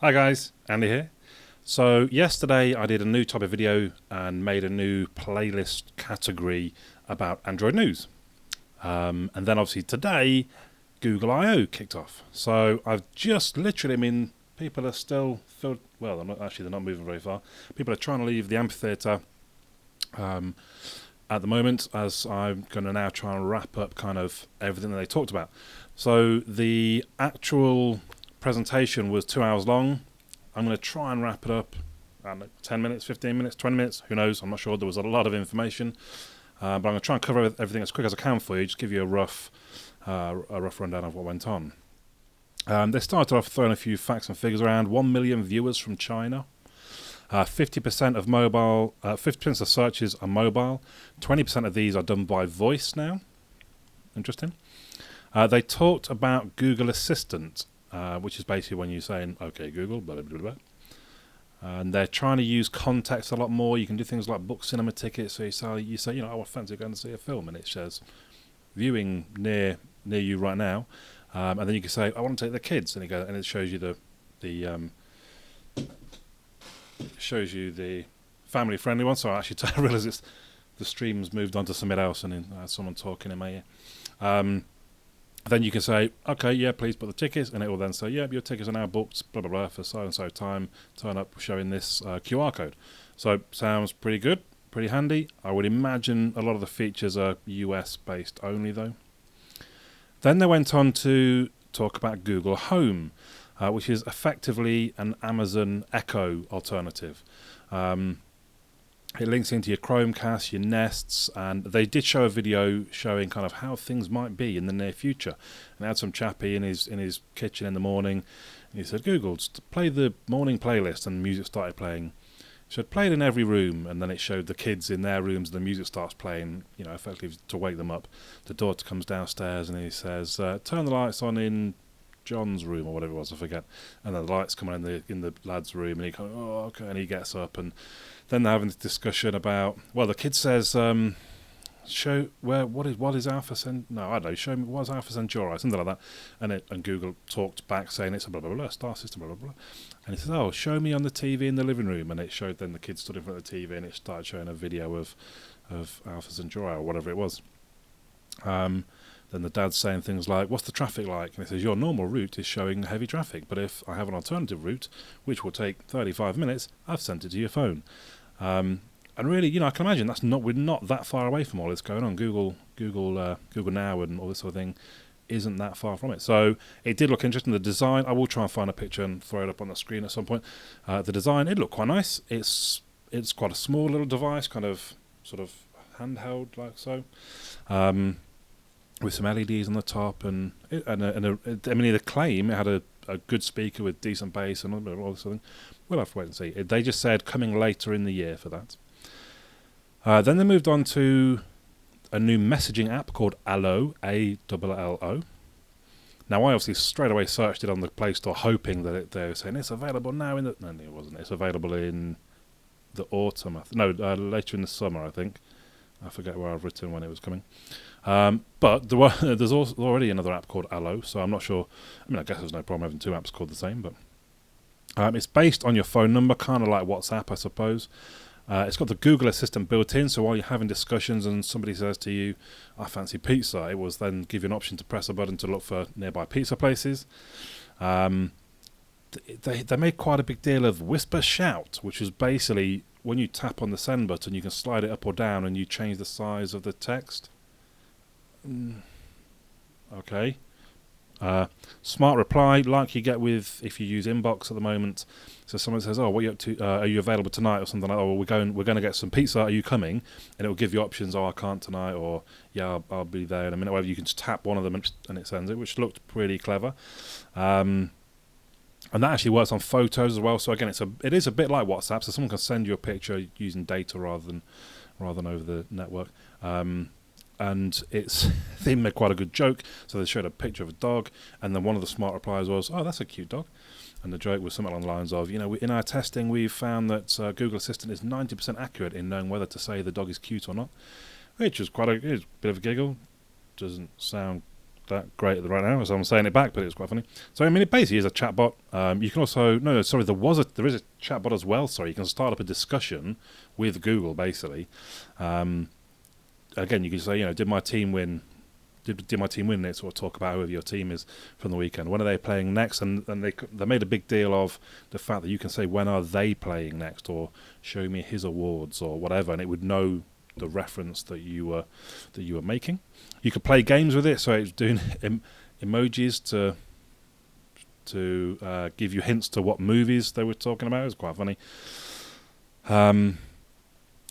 Hi guys, Andy here. So yesterday I did a new type of video and made a new playlist category about Android news. And then obviously today Google I/O kicked off. So I've just literally, people are still filled, well, they're not moving very far. People are trying to leave the amphitheatre at the moment, as I'm going to now try and wrap up kind of everything that they talked about. So the actual presentation was 2 hours long. I'm going to try and wrap it up, I don't know, 10 minutes, 15 minutes, 20 minutes, who knows, I'm not sure. There was a lot of information, but I'm going to try and cover everything as quick as I can for you, just give you a rough rundown of what went on. They started off throwing a few facts and figures around. 1 million viewers from China. 50% of mobile, 50% of searches are mobile. 20% of these are done by voice now. Interesting. They talked about Google Assistant, which is basically when you're saying, "Okay, Google," blah, blah, blah, blah. And they're trying to use context a lot more. You can do things like book cinema tickets. So you say, I fancy going to see a film, and it says viewing near you right now. And then you can say, "I want to take the kids," and it shows you the family-friendly one. So I actually realise the stream's moved on to something else, and someone talking in my ear. Then you can say, "Okay, yeah, please put the tickets," and it will then say, "Yeah, your tickets are now booked, blah, blah, blah, for so-and-so time. Turn up showing this QR code." So sounds pretty good, pretty handy. I would imagine a lot of the features are US-based only, though. Then they went on to talk about Google Home, which is effectively an Amazon Echo alternative. It links into your Chromecast, your Nests, and they did show a video showing kind of how things might be in the near future. And they had some chappie in his kitchen in the morning, and he said, "Google, just play the morning playlist," and music started playing. It said, "Play it in every room," and then it showed the kids in their rooms, and the music starts playing, effectively to wake them up. The daughter comes downstairs, and he says, "Turn the lights on in John's room," or whatever it was, I forget. And then the lights come on in the lad's room, and he goes, "Oh, okay," and he gets up, and then they're having this discussion about, well, the kid says, what is Alpha Centauri? No, I don't know, show me, what's Alpha Centauri? Something like that. And Google talked back saying it's a blah, blah, blah, star system, blah, blah, blah. And he says, "Oh, show me on the TV in the living room." And it showed then the kid stood in front of the TV, and it started showing a video of Alpha Centauri, or whatever it was. Then the dad's saying things like, "What's the traffic like?" And he says, "Your normal route is showing heavy traffic, but if I have an alternative route, which will take 35 minutes, I've sent it to your phone." And really, I can imagine we're not that far away from all this going on. Google Now and all this sort of thing isn't that far from it. So it did look interesting. The design, I will try and find a picture and throw it up on the screen at some point. The design, it looked quite nice. It's quite a small little device, kind of sort of handheld like so. With some LEDs on the top, the claim it had a good speaker with decent bass and all this sort of thing. We'll have to wait and see. They just said coming later in the year for that. Then they moved on to a new messaging app called Allo, ALLO. Now I obviously straight away searched it on the Play Store, hoping that they were saying it's available now no, it wasn't. It's available in the autumn. Later in the summer, I think. I forget where I've written when it was coming. But there's also already another app called Allo, so I'm not sure. I guess there's no problem having two apps called the same, but it's based on your phone number, kind of like WhatsApp, I suppose. It's got the Google Assistant built in, so while you're having discussions and somebody says to you, "I fancy pizza," it will then give you an option to press a button to look for nearby pizza places. They made quite a big deal of Whisper Shout, which is basically when you tap on the send button, you can slide it up or down and you change the size of the text. Okay. Smart reply, like you get with if you use Inbox at the moment. So someone says, "Oh, what are you up to? Are you available tonight?" or something like that. "Oh, we're going to get some pizza. Are you coming?" And it will give you options. "Oh, I can't tonight," or "Yeah, I'll be there in a minute." Whatever, you can just tap one of them and it sends it, which looked pretty clever. And that actually works on photos as well. So again, it is a bit like WhatsApp. So someone can send you a picture using data rather than over the network. And they made quite a good joke. So they showed a picture of a dog, and then one of the smart replies was, "Oh, that's a cute dog." And the joke was something along the lines of, in our testing, we've found that Google Assistant is 90% accurate in knowing whether to say the dog is cute or not, which was quite a bit of a giggle. Doesn't sound that great right now as I'm saying it back, but it was quite funny. So I mean, it basically is a chatbot. You can also there is a chatbot as well. Sorry, you can start up a discussion with Google basically. Again, you can say, did my team win? Did my team win? They sort of talk about whoever your team is from the weekend. When are they playing next? And they made a big deal of the fact that you can say when are they playing next, or show me his awards or whatever, and it would know the reference that you were making. You could play games with it, so it's doing emojis to give you hints to what movies they were talking about. It was quite funny.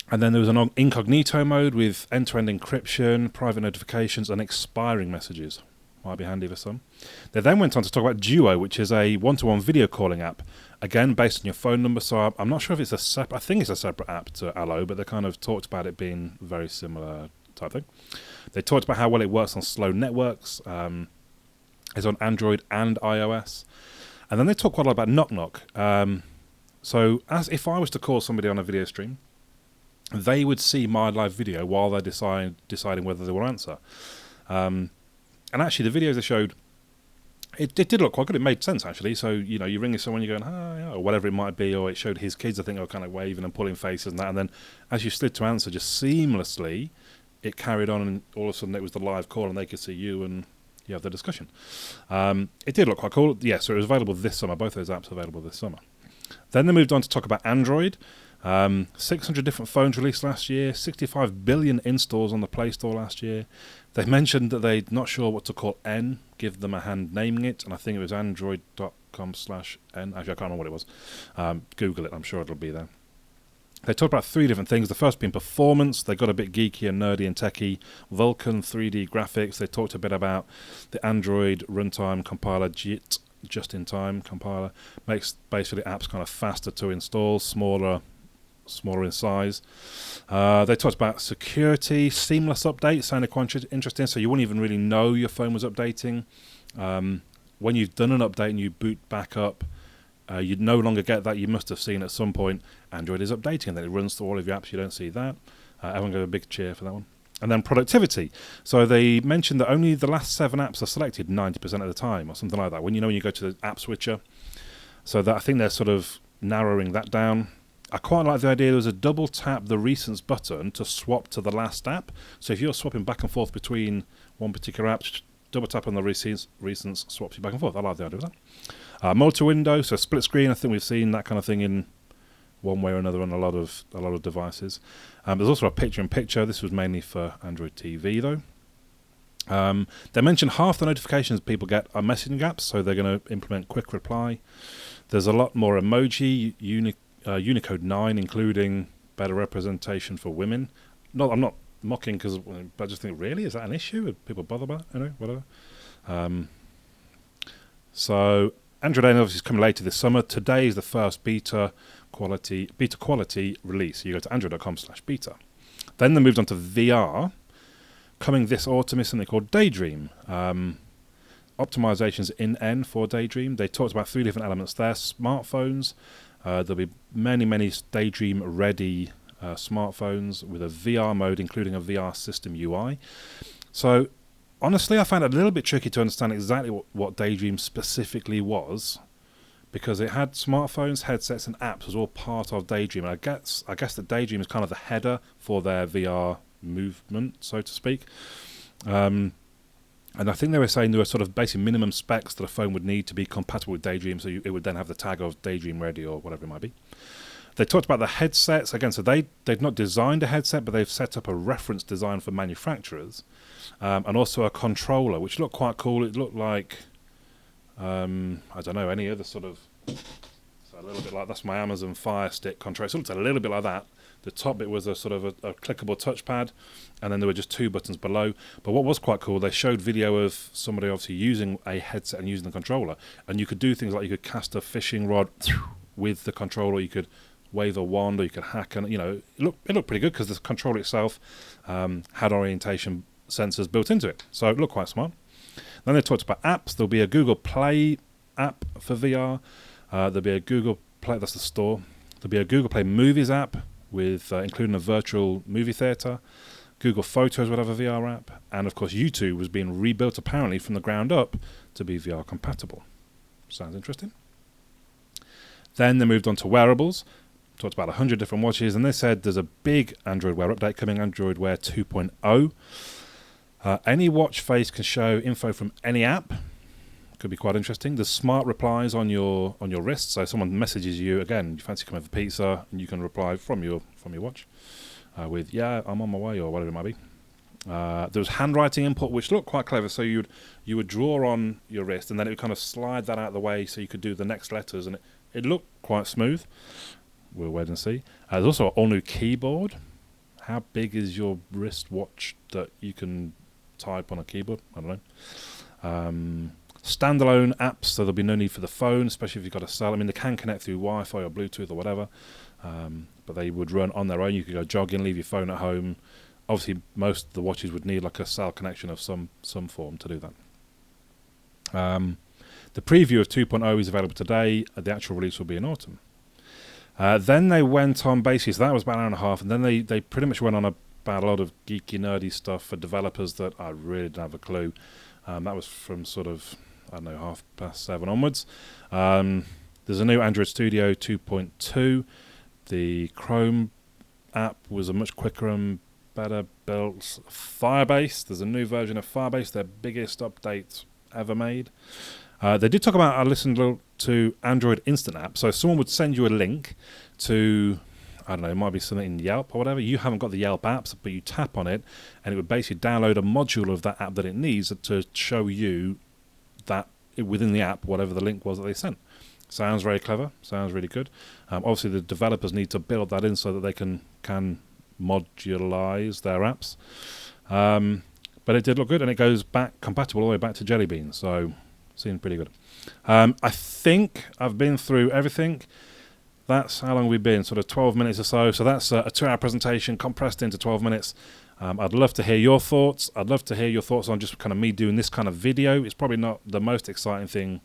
And then there was an incognito mode with end-to-end encryption, private notifications, and expiring messages. Might be handy for some. They then went on to talk about Duo, which is a one-to-one video calling app, again based on your phone number. So I'm not sure if it's a separate. I think it's a separate app to Allo, but they kind of talked about it being very similar type thing. They talked about how well it works on slow networks. It's on Android and iOS, and then they talked quite a lot about Knock Knock. So as if I was to call somebody on a video stream, they would see my live video while they're deciding whether they will answer. And actually, the videos they showed, it did look quite good. It made sense, actually. So, you're ringing someone, you're going, hi, or whatever it might be, or it showed his kids, I think, are kind of waving and pulling faces and that. And then as you slid to answer, just seamlessly, it carried on, and all of a sudden it was the live call, and they could see you and you have the discussion. It did look quite cool. Yeah, so it was available this summer. Both those apps are available this summer. Then they moved on to talk about Android. 600 different phones released last year, 65 billion installs on the Play Store last year. They mentioned that they're not sure what to call N, give them a hand naming it, and I think it was android.com/N. Actually, I can't remember what it was. Google it, I'm sure it'll be there. They talked about 3 different things. The first being performance. They got a bit geeky and nerdy and techy. Vulkan 3D graphics. They talked a bit about the Android runtime compiler JIT, just-in-time compiler. Makes basically apps kind of faster to install, smaller in size. They talked about security, seamless updates, sounded quite interesting, so you wouldn't even really know your phone was updating. When you've done an update and you boot back up, you'd no longer get that. You must have seen at some point Android is updating, and then it runs through all of your apps. You don't see that. Everyone gave a big cheer for that one. And then productivity. So they mentioned that only the last 7 apps are selected 90% of the time, or something like that. When you go to the app switcher, so that I think they're sort of narrowing that down. I quite like the idea there was a double tap the recents button to swap to the last app. So if you're swapping back and forth between one particular app, double tap on the recents swaps you back and forth. I like the idea of that. Multi-window, so split screen. I think we've seen that kind of thing in one way or another on a lot of devices. There's also a picture-in-picture. This was mainly for Android TV though. They mentioned half the notifications people get are messaging apps, so they're going to implement quick reply. There's a lot more emoji, Unicode 9, including better representation for women. I'm not mocking, but I just think, really, is that an issue? Would people bother about it? Whatever. So Android 8 obviously is coming later this summer. Today is the first beta quality release. You go to android.com/beta. Then they moved on to VR. Coming this autumn is something called Daydream. Optimizations in N for Daydream. They talked about 3 different elements there. Smartphones. There'll be many Daydream-ready smartphones with a VR mode, including a VR system UI. So, honestly, I found it a little bit tricky to understand exactly what Daydream specifically was, because it had smartphones, headsets, and apps was all part of Daydream. And I guess that Daydream is kind of the header for their VR movement, so to speak. And I think they were saying there were sort of basic minimum specs that a phone would need to be compatible with Daydream, so it would then have the tag of Daydream ready or whatever it might be. They talked about the headsets. Again, so they've not designed a headset, but they've set up a reference design for manufacturers, and also a controller, which looked quite cool. It looked like, I don't know, any other sort of, so a little bit like, that's my Amazon Fire Stick controller. So it looked a little bit like that. The top bit was a sort of a clickable touchpad, and then there were just 2 buttons below. But what was quite cool, they showed video of somebody obviously using a headset and using the controller, and you could do things like you could cast a fishing rod with the controller, you could wave a wand, or you could hack, and it looked pretty good because the controller itself had orientation sensors built into it, so it looked quite smart. Then they talked about apps. There'll be a Google Play app for VR. There'll be a Google Play, that's the store. There'll be a Google Play Movies app with including a virtual movie theater. Google Photos would have a VR app, and of course YouTube was being rebuilt apparently from the ground up to be VR compatible. Sounds interesting. Then they moved on to wearables, talked about 100 different watches, and they said there's a big Android Wear update coming, Android Wear 2.0. Any watch face can show info from any app. Could be quite interesting. There's smart replies on your wrist, so someone messages you, again, you fancy coming for pizza, and you can reply from your watch with, yeah, I'm on my way, or whatever it might be. There was handwriting input, which looked quite clever. So you would draw on your wrist, and then it would kind of slide that out of the way, so you could do the next letters, and it looked quite smooth. We'll wait and see. There's also an all-new keyboard. How big is your wristwatch that you can type on a keyboard? I don't know. Standalone apps, so there'll be no need for the phone, especially if you've got a cell. I mean, they can connect through Wi-Fi or Bluetooth or whatever, but they would run on their own. You could go jogging, leave your phone at home. Obviously, most of the watches would need like a cell connection of some form to do that. The preview of 2.0 is available today. The actual release will be in autumn. Then they went on basically, so that was about an hour and a half, and then they pretty much went on about a lot of geeky, nerdy stuff for developers that I really didn't have a clue. That was from sort of, I don't know, 7:30 onwards. There's a new Android Studio 2.2. The Chrome app was a much quicker and better built. Firebase, there's a new version of Firebase, their biggest update ever made. They did talk about, I listened to Android Instant App. So someone would send you a link to, I don't know, it might be something in Yelp or whatever. You haven't got the Yelp apps, but you tap on it, and it would basically download a module of that app that it needs to show you that within the app, whatever the link was that they sent. Sounds very clever. Sounds really good. Obviously, the developers need to build that in so that they can modularize their apps. But it did look good, and it goes back compatible all the way back to Jelly Bean. So, seemed pretty good. I think I've been through everything. That's how long we've been, sort of 12 minutes or so. So that's a 2-hour presentation compressed into 12 minutes. I'd love to hear your thoughts. I'd love to hear your thoughts on just kind of me doing this kind of video. It's probably not the most exciting thing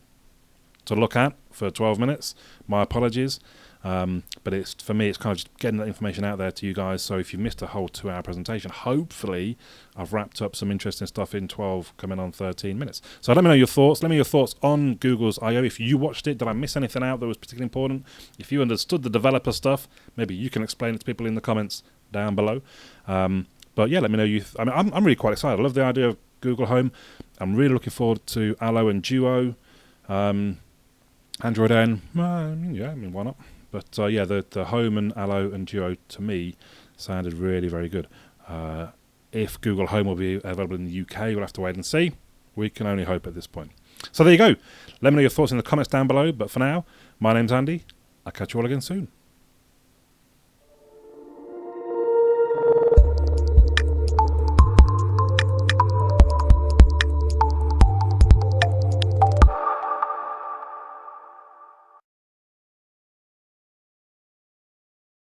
to look at for 12 minutes. My apologies. But it's, for me, it's kind of just getting that information out there to you guys. So if you missed a whole 2-hour presentation, hopefully I've wrapped up some interesting stuff in 12, coming on 13 minutes. So let me know your thoughts. Let me know your thoughts on Google's I.O. If you watched it, did I miss anything out that was particularly important? If you understood the developer stuff, maybe you can explain it to people in the comments down below. But yeah, let me know I'm really quite excited. I love the idea of Google Home. I'm really looking forward to Allo and Duo. Android N, why not? But yeah, the Home and Allo and Duo to me sounded really, very good. If Google Home will be available in the UK, we'll have to wait and see. We can only hope at this point. So there you go. Let me know your thoughts in the comments down below. But for now, my name's Andy. I'll catch you all again soon.